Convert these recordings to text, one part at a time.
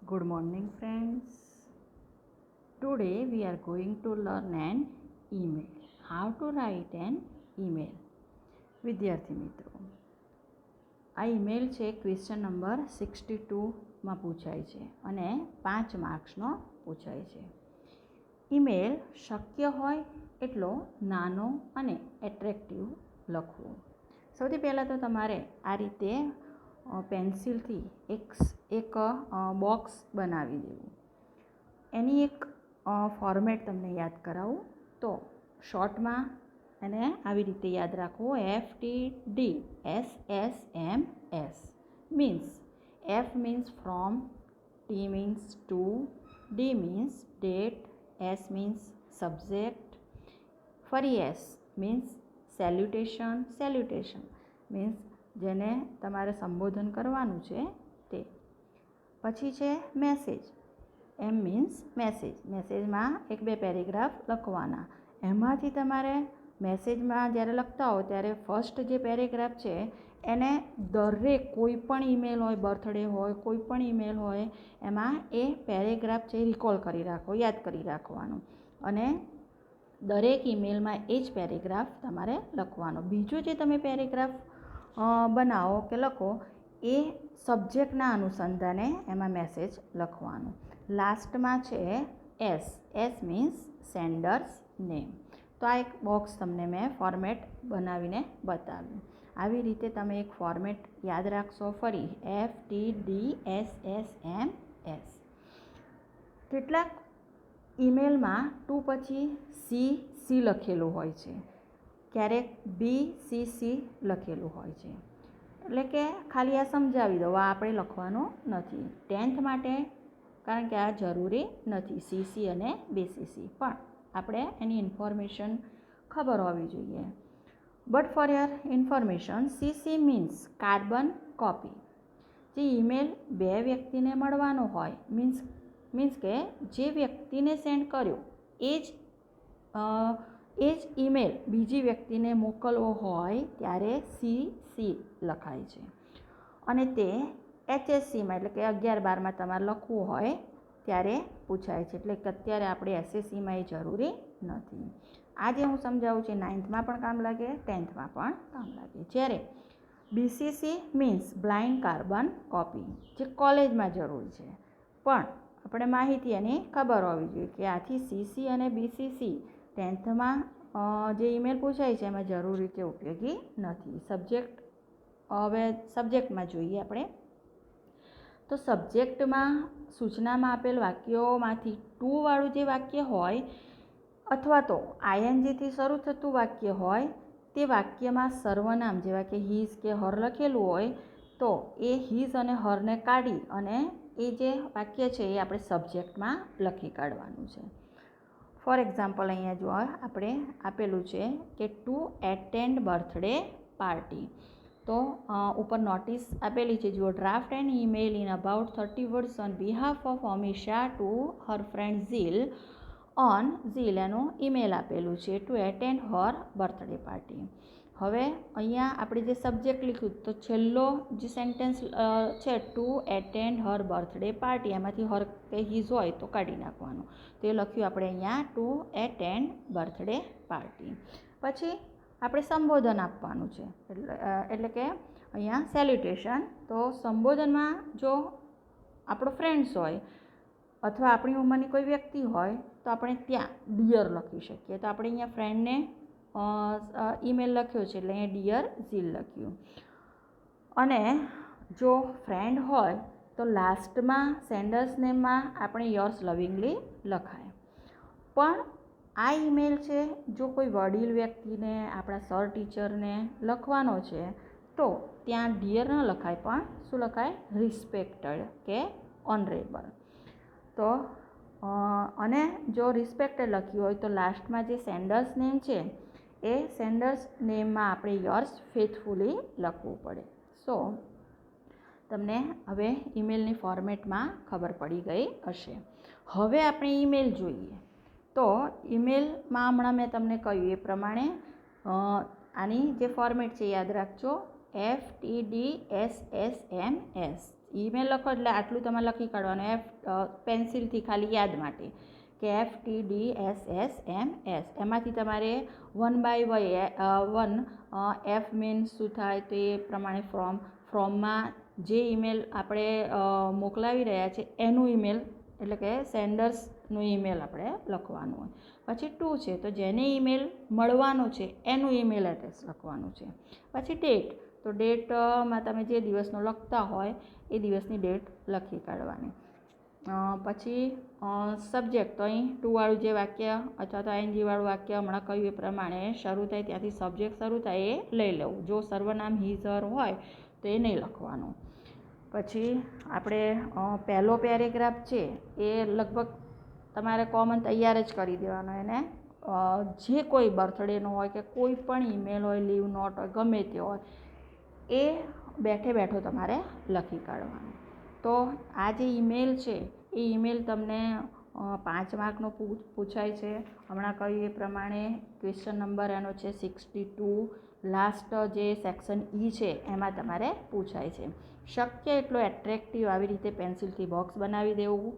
Good morning, friends. Today we are going to learn an email. How to write an email. વિદ્યાર્થી મિત્રો, આ email છે question number 62માં પૂછાય છે અને 5 માર્ક્સનો પૂછાય છે. ઈમેલ શક્ય હોય એટલો નાનો અને એટ્રેક્ટિવ લખવો. સૌથી પહેલાં તો તમારે આ રીતે પેન્સિલથી એક બોક્સ બનાવી દેવું. એની એક ફોર્મેટ તમને યાદ કરાવું તો શોર્ટમાં એને આવી રીતે યાદ રાખવું. FTDSSMS means F means from, T means to, D means date, S means subject, ફરી S મીન્સ સેલ્યુટેશન મીન્સ જેને તમારે સંબોધન કરવાનું છે તે. પછી છે મેસેજ, M મીન્સ મેસેજમાં 1-2 પેરેગ્રાફ લખવાના. એમાંથી તમારે મેસેજમાં જ્યારે લખતા હો ત્યારે ફર્સ્ટ જે પેરેગ્રાફ છે એને દરેક કોઈ પણ ઈમેલ હોય, બર્થડે હોય, કોઈ પણ ઈમેલ હોય, એમાં એ પેરેગ્રાફ છે રિકોલ કરી રાખો, યાદ કરી રાખવાનું અને દરેક ઈમેલમાં એ જ પેરેગ્રાફ તમારે લખવાનો. બીજો જે તમે પેરેગ્રાફ બનાવો કે લખો એ સબ્જેક્ટના અનુસંધાને એમાં મેસેજ લખવાનો. લાસ્ટમાં છે S મીન્સ સેન્ડર્સ નેમ. તો આ એક બોક્સ તમને મેં ફોર્મેટ બનાવીને બતાવ્યું. આવી રીતે તમે એક ફોર્મેટ યાદ રાખશો. ફરી FTDSSMS. કેટલાક ઈમેલમાં ટુ પછી CC લખેલું હોય છે, ક્યારેક BCC લખેલું હોય છે. એટલે કે ખાલી આ સમજાવી દો, આ આપણે લખવાનું નથી 10th માટે, કારણ કે આ જરૂરી નથી CC અને BCC, પણ આપણે એની ઇન્ફોર્મેશન ખબર હોવી જોઈએ. But for your information, CC means carbon copy. જે ઈમેલ 2 વ્યક્તિને મળવાનો હોય મીન્સ કે જે વ્યક્તિને સેન્ડ કર્યો એ જ ઈમેલ બીજી વ્યક્તિને મોકલવો હોય ત્યારે CC લખાય છે. અને તે HSCમાં એટલે કે 11-12માં તમારે લખવું હોય ત્યારે પૂછાય છે. એટલે કે અત્યારે આપણે SSCમાં એ જરૂરી નથી. આજે હું સમજાવું છું 9thમાં પણ કામ લાગે, 10thમાં પણ કામ લાગે. જ્યારે BCC means blind carbon copy, જે કોલેજમાં જરૂર છે, પણ આપણે માહિતી એની ખબર હોવી જોઈએ કે આથી CC અને BCC 10thમાં જે ઈમેલ પૂછાય છે એમાં જરૂરી કે ઉપયોગી નથી. સબ્જેક્ટમાં જોઈએ આપણે તો સબ્જેક્ટમાં સૂચનામાં આપેલ વાક્યોમાંથી ટુ વાળું જે વાક્ય હોય અથવા તો INGથી શરૂ થતું વાક્ય હોય તે વાક્યમાં સર્વનામ જેવા કે હીઝ કે હર લખેલું હોય તો એ હીઝ અને હરને કાઢી અને એ જે વાક્ય છે એ આપણે સબ્જેક્ટમાં લખી કાઢવાનું છે. ફોર એક્ઝામ્પલ અહીંયા જો આપણે આપેલું છે કે ટુ એટેન્ડ બર્થડે પાર્ટી. તો ઉપર નોટિસ આપેલી છે, જુઓ. Draft an email in about 30 words on behalf of Amisha to her friend Zeel એનું ઈમેલ આપેલું છે to attend her birthday party. હવે અહીંયા આપણે જે સબ્જેક્ટ લખ્યું તો છેલ્લો જે સેન્ટેન્સ છે to attend her birthday party, એમાંથી હર કે હીઝ હોય તો કાઢી નાખવાનું. તો એ લખ્યું આપણે અહીંયા ટુ એટેન્ડ બર્થડે પાર્ટી. પછી આપણે સંબોધન આપવાનું છે, એટલે કે અહીંયા સેલ્યુટેશન. તો સંબોધનમાં જો આપણો ફ્રેન્ડ્સ હોય અથવા આપણી ઉંમરની કોઈ વ્યક્તિ હોય તો આપણે ત્યાં ડિયર લખી શકીએ. તો આપણે અહીંયા ફ્રેન્ડને ઈમેલ લખ્યો છે એટલે અહીંયા ડિયર ઝીલ લખ્યું. અને જો ફ્રેન્ડ હોય તો લાસ્ટમાં સેન્ડર્સ નેમમાં આપણે યોર્સ લવિંગલી લખાય. પણ આ ઈમેલ છે જો કોઈ વડીલ વ્યક્તિને, આપણા સર ટીચરને લખવાનો છે તો ત્યાં ડિયર ન લખાય, પણ શું લખાય? રિસ્પેક્ટેડ કે ઓનરેબલ. તો અને જો રિસ્પેક્ટેડ લખ્યું હોય તો લાસ્ટમાં જે સેન્ડર્સ નેમ છે એ સેન્ડર્સ નેમમાં આપણે યોર્સ ફેથફુલી લખવું પડે. સો તમને હવે ઈમેલની ફોર્મેટમાં ખબર પડી ગઈ હશે. હવે આપણે ઈમેલ જોઈએ. તો ઈમેલમાં હમણાં મેં તમને કહ્યું એ પ્રમાણે આની જે ફોર્મેટ છે યાદ રાખજો, FTDSSMS. ઈમેલ લખો એટલે આટલું તમારે લખી કાઢવાનું, પેન્સિલથી ખાલી યાદ માટે કે FTDSSMS. એમાંથી તમારે 1/1 F મીન્સ શું થાય તો એ પ્રમાણે ફ્રોમમાં જે ઈમેલ આપણે મોકલાવી રહ્યા છે એનું ઈમેલ એટલે કે સેન્ડર્સનું ઈમેલ આપણે લખવાનું હોય. પછી 2 છે તો જેને ઈમેલ મળવાનો છે એનું ઈમેલ એડ્રેસ લખવાનું છે. પછી ડેટ, તો ડેટમાં તમે જે દિવસનો લખતા હોય એ દિવસની ડેટ લખી કાઢવાની. પછી સબ્જેક્ટ, તો અહીં 2 વાળું જે વાક્ય અથવા તો ING વાળું વાક્ય હમણાં કહ્યું એ પ્રમાણે શરૂ થાય ત્યાંથી સબ્જેક્ટ શરૂ થાય એ લઈ લેવું. જો સર્વનામ હીઝ હર હોય તો એ નહીં લખવાનું. પછી આપણે પહેલો પેરેગ્રાફ છે એ લગભગ તમારે કોમન તૈયાર જ કરી દેવાનો. એને જે કોઈ બર્થડેનો હોય કે કોઈ પણ ઈમેલ હોય, લીવ નોટ હોય, ગમે તે હોય એ બેઠે બેઠો તમારે લખી કાઢવાનું. તો આ જે ઈમેલ છે એ ઈમેલ તમને 5 માર્કનો પૂછાય છે. હમણાં કહ્યું એ પ્રમાણે ક્વેશ્ચન નંબર એનો છે 62. લાસ્ટ જે સેક્શન E છે એમાં તમારે પૂછાય છે. શક્ય એટલો એટ્રેક્ટિવ આવી રીતે પેન્સિલથી બોક્સ બનાવી દેવું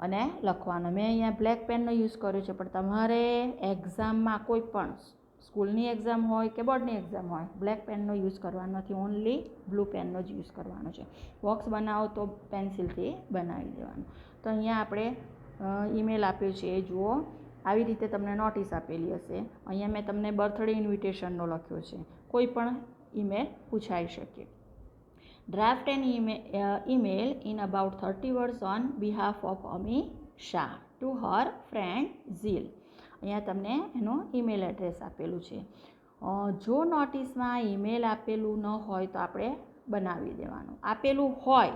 અને લખવાનું. મેં અહીંયા બ્લેક પેનનો યુઝ કર્યો છે, પણ તમારે એક્ઝામમાં કોઈ પણ સ્કૂલની એક્ઝામ હોય કે બોર્ડની એક્ઝામ હોય બ્લેક પેનનો યુઝ કરવાનો નથી, ઓનલી બ્લુ પેનનો જ યુઝ કરવાનો છે. બોક્સ બનાવો તો પેન્સિલથી બનાવી દેવાનું. તો અહીંયા આપણે ઈમેલ આપ્યો છે એ જુઓ. આવી રીતે તમને નોટિસ આપેલી હશે. અહીંયા મેં તમને બર્થડે ઇન્વિટેશનનો લખ્યો છે. કોઈ પણ ઈમેલ પૂછાઈ શકે. Draft an email in about 30 words on behalf of Ami Shah to her friend Zil. અહીંયા તમને એનું ઈમેલ એડ્રેસ આપેલું છે. જો નોટિસમાં ઈમેલ આપેલું ન હોય તો આપણે બનાવી દેવાનું. આપેલું હોય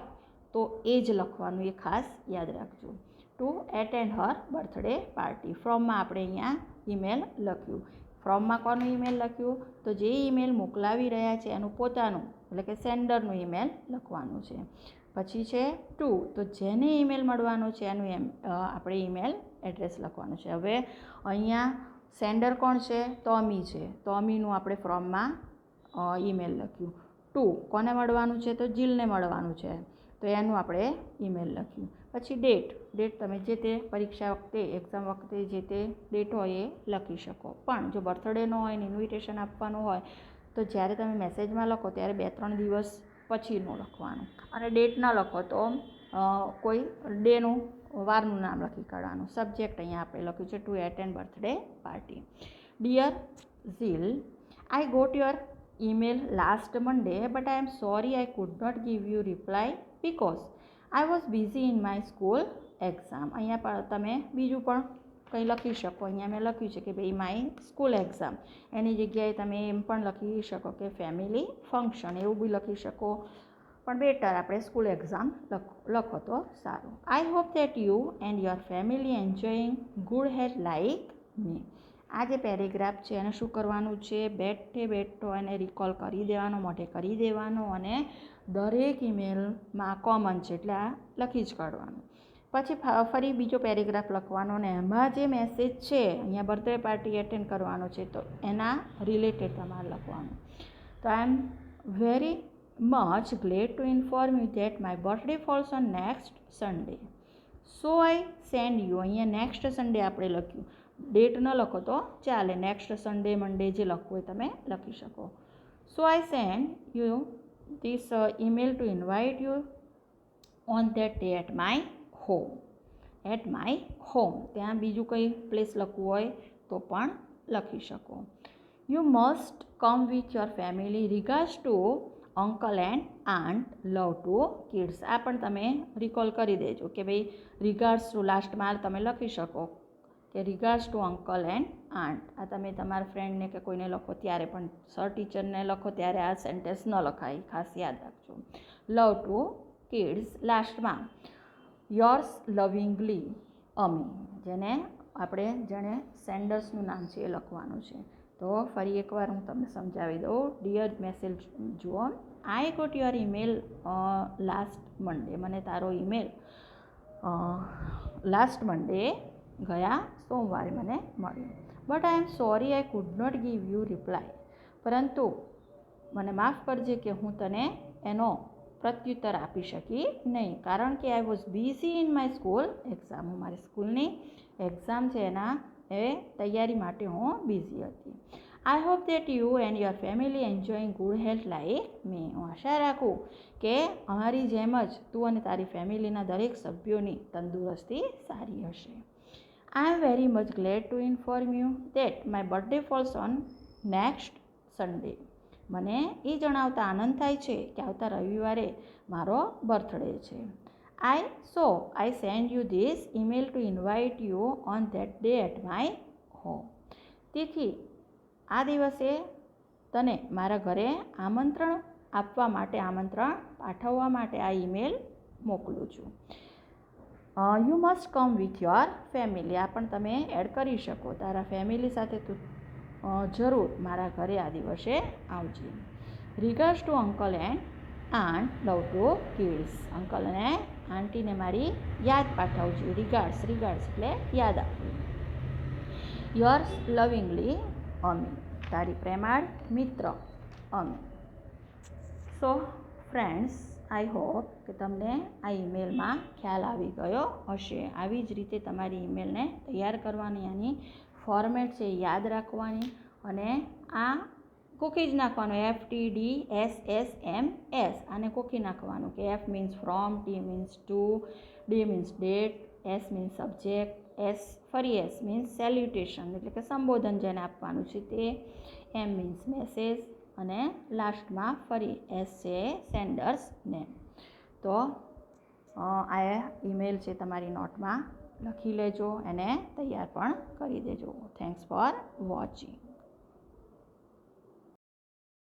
તો એ જ લખવાનું, એ ખાસ યાદ રાખજો. To attend her birthday party. ફ્રોમમાં આપણે અહીંયા ઈમેલ લખ્યું. ફ્રોમમાં કોનું ઈમેલ લખ્યું તો જે ઈમેલ મોકલાવી રહ્યા છે એનું પોતાનું એટલે કે સેન્ડરનું ઈમેલ લખવાનું છે. પછી છે 2, તો જેને ઈમેલ મળવાનો છે એનું આપણે ઈમેલ એડ્રેસ લખવાનું છે. હવે અહીંયા સેન્ડર કોણ છે તો અમી છે, તો અમીનું આપણે ફ્રોમમાં ઈમેલ લખ્યું. 2 કોને મળવાનું છે તો જીલને મળવાનું છે, તો એનું આપણે ઈમેલ લખ્યું. પછી ડેટ તમે જે તે પરીક્ષા વખતે એક્ઝામ વખતે જે તે ડેટ હોય એ લખી શકો. પણ જો બર્થડેનો હોય ને ઇન્વિટેશન આપવાનું હોય તો જ્યારે તમે મેસેજમાં લખો ત્યારે 2-3 દિવસ પછીનું લખવાનું. અને ડેટ ન લખો તો કોઈ ડેનું વારનું નામ લખી કાઢવાનું. સબ્જેક્ટ અહીંયા આપણે લખ્યું છે to attend birthday party. Dear Zeel, I got your email last Monday, but I am sorry I could not give you reply because I was busy in my school exam. અહીંયા પણ તમે બીજું પણ કંઈ લખી શકો. અહીંયા મેં લખ્યું છે કે ભાઈ માય સ્કૂલ એક્ઝામ, એની જગ્યાએ તમે એમ પણ લખી શકો કે ફેમિલી ફંક્શન, એવું બી લખી શકો. પણ બેટર આપણે સ્કૂલ એક્ઝામ લખો તો સારું. I hope that you and your family enjoying good health like મી. આ જે પેરેગ્રાફ છે એને શું કરવાનું છે, બેઠો એને રિકોલ કરી દેવાનો, મોઢે કરી દેવાનો અને દરેક ઈમેલમાં કોમન છે એટલે આ લખી જ કાઢવાનું. પછી ફરી બીજો પેરેગ્રાફ લખવાનો અને એમાં જે મેસેજ છે અહીંયા બર્થડે પાર્ટી એટેન્ડ કરવાનો છે તો એના રિલેટેડ તમારે લખવાનું. તો I am very much glad to inform you that my birthday falls on next Sunday, so I send you. અહીંયા નેક્સ્ટ સન્ડે આપણે લખ્યું, ડેટ ન લખો તો ચાલે, નેક્સ્ટ સન્ડે મંડે જે લખવું હોય તમે લખી શકો. So I send you this email to invite you on that day at my home. ત્યાં બીજું કંઈ પ્લેસ લખવું હોય તો પણ લખી શકો. You must come with your family, regards to uncle and aunt, love to kids. આ પણ તમે રિકોલ કરી દેજો કે ભાઈ રિગાર્ડ્સ ટુ લાસ્ટમાં તમે લખી શકો કે regards to uncle and aunt. આ તમે તમારા ફ્રેન્ડને કે કોઈને લખો ત્યારે પણ, સર ટીચરને લખો ત્યારે આ સેન્ટેન્સ ન લખાય, ખાસ યાદ રાખજો. લવ ટુ કિડ્સ લાસ્ટમાં યોર્સ લવિંગલી અમી, જેને જેણે સેન્ડર્સનું નામ છે એ લખવાનું છે. તો ફરી એકવાર હું તમને સમજાવી દઉં. ડિયર મેસેજ જુઓ. I got your email last Monday, મને તારો ઈમેલ લાસ્ટ મંડે ગયા સોમવારે મને મળ્યું. But I am sorry I could not give you reply, પરંતુ મને માફ કરજે કે હું તને એનો પ્રત્યુત્તર આપી શકી નહીં, કારણ કે I was busy in my school exam. હું મારી સ્કૂલની એક્ઝામ છે એના તૈયારી માટે હું બિઝી હતી. I hope that you and your family enjoying good health like મી. હું આશા રાખું કે અમારી જેમ જ તું અને તારી ફેમિલીના દરેક સભ્યોની તંદુરસ્તી સારી હશે. I am very much glad to inform you that my birthday falls on next Sunday. મને એ જણાવતા આનંદ થાય છે કે આવતા રવિવારે મારો બર્થડે છે. I send you this email to invite you on that day at my home. તેથી આ દિવસે તને મારા ઘરે આમંત્રણ પાઠવવા માટે આ ઈમેલ મોકલું છું. You must come with your family. આ પણ તમે એડ કરી શકો. તારા ફેમિલી સાથે તું જરૂર મારા ઘરે આ દિવસે આવજે. Regards to uncle and aunt, love to kids. Uncle અને આંટીને મારી યાદ પાઠવજો. રિગાર્ડ્સ એટલે યાદ આપવી. Yours lovingly Ami. તારી પ્રેમાળ મિત્ર અમી. સો ફ્રેન્ડ્સ, આઈ હોપ કે તમને આ ઈમેલમાં ખ્યાલ આવી ગયો હશે. આવી જ રીતે તમારી ઈમેલને તૈયાર કરવાની, આની ફોર્મેટ છે યાદ રાખવાની, અને આ કોકી જ નાખવાનું. FTDSSMS આને કોકી નાખવાનું કે F means from, T means to, D means date, S means subject, ફરી S મીન્સ સેલ્યુટેશન એટલે કે સંબોધન જેને આપવાનું છે તે, M મીન્સ મેસેજ, અને લાસ્ટમાં ફરી S છે સેન્ડર્સ નેમ. તો આ ઈમેલ છે તમારી નોટમાં લખી લેજો, એને તૈયાર પણ કરી દેજો. Thanks for watching.